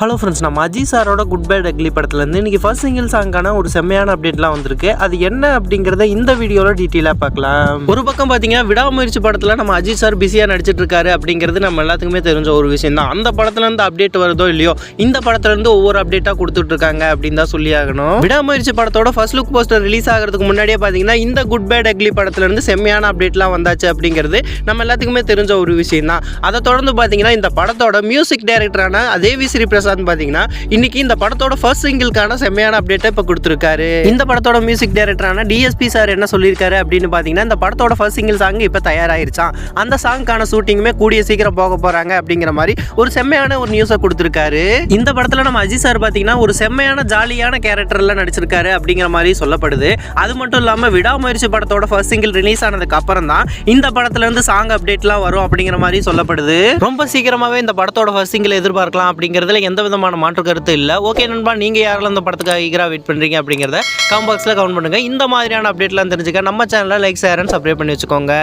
Hello friends, நம்ம அஜித் சாரோட good bad ugly படத்துலேருந்து இன்றைக்கி ஃபர்ஸ்ட் சிங்கிள் சாங்கான ஒரு செம்மையான அப்டேட்லாம் வந்திருக்கு. அது என்ன அப்படிங்கிறத இந்த வீடியோவில் டீட்டெயிலாக பார்க்கலாம். ஒரு பக்கம் பார்த்தீங்கன்னா விடாமுயற்சி படத்தில் நம்ம அஜித் சார் பிஸியாக நடிச்சிட்டு இருக்காரு அப்படிங்கிறது நம்ம எல்லாத்துக்குமே தெரிஞ்ச ஒரு விஷயம் தான். அந்த படத்துலேருந்து அப்டேட் வருதோ இல்லையோ, இந்த படத்துலேருந்து ஒவ்வொரு அப்டேட்டாக கொடுத்துட்டு இருக்காங்க அப்படின்னு தான் சொல்லி ஆகணும். விடாமுயற்சி படத்தோட ஃபர்ஸ்ட் லுக் போஸ்டர் ரிலீஸ் ஆகிறதுக்கு முன்னாடியே பார்த்தீங்கன்னா இந்த குட் பேட் அக்லி படத்துலேருந்து செம்மையான அப்டேட்லாம் வந்தாச்சு அப்படிங்கிறது நம்ம எல்லாத்துக்குமே தெரிஞ்ச ஒரு விஷயம் தான். அதை தொடர்ந்து பார்த்தீங்கன்னா இந்த படத்தோட மியூசிக் டைரக்டரான அதேவி ஸ்ரீ பிரசாத் பாத்தீங்கன்னா இன்னைக்கு இந்த படத்தோட ஃபர்ஸ்ட் சிங்கிள்கான செம்மையான அப்டேட்டை இப்ப கொடுத்திருக்காரு. இந்த படத்தோட மியூசிக் டைரக்டரான டிஎஸ்பி சார் என்ன சொல்லியிருக்காரு அப்படின்னு பாத்தீங்கன்னா, இந்த படத்தோட ஃபர்ஸ்ட் சிங்கிள் சாங் இப்ப தயாராயிருச்சான். அந்த சாங்கான ஷூட்டிங்குமே கூடிய சீக்கிரம் போக போறாங்க அப்படிங்கிற மாதிரி ஒரு செம்மையான ஒரு நியூஸை கொடுத்திருக்காரு. இந்த படத்துல நம்ம அஜித் சார் பாத்தீங்கன்னா ஒரு செம்மையான ஜாலியான கேரக்டர்ல நடிச்சிருக்காரு அப்படிங்கிற மாதிரி சொல்லப்படுது. அது மட்டும் இல்லாம விடாமுயற்சி படத்தோட ஃபர்ஸ்ட் சிங்கிள் ரிலீஸ் ஆனதுக்கு அப்புறம் தான் இந்த படத்துல இருந்து சாங் அப்டேட்லாம் வரும் அப்படிங்கிற மாதிரி சொல்லப்படுது. ரொம்ப சீக்கிரமாவே இந்த படத்தோட ஃபர்ஸ்ட் சிங்கிள் எதிர்பார்க்கலாம் அப்படிங்கிறதுல எந்த விதமான மாற்று கருத்து இல்லை. ஓகே நண்பா, நீங்க யாரெல்லாம் இந்த படத்துக்காக ஈகரா வெயிட் பண்றீங்க அப்படிங்கிறத கமெண்ட் பாக்ஸ்ல கமெண்ட் பண்ணுங்க. இந்த மாதிரியான அப்டேட்லாம் தெரிஞ்சுக்க நம்ம சேனலை லைக், ஷேர் அண்ட் சப்ஸ்கிரைப் பண்ணி வச்சுக்கோங்க.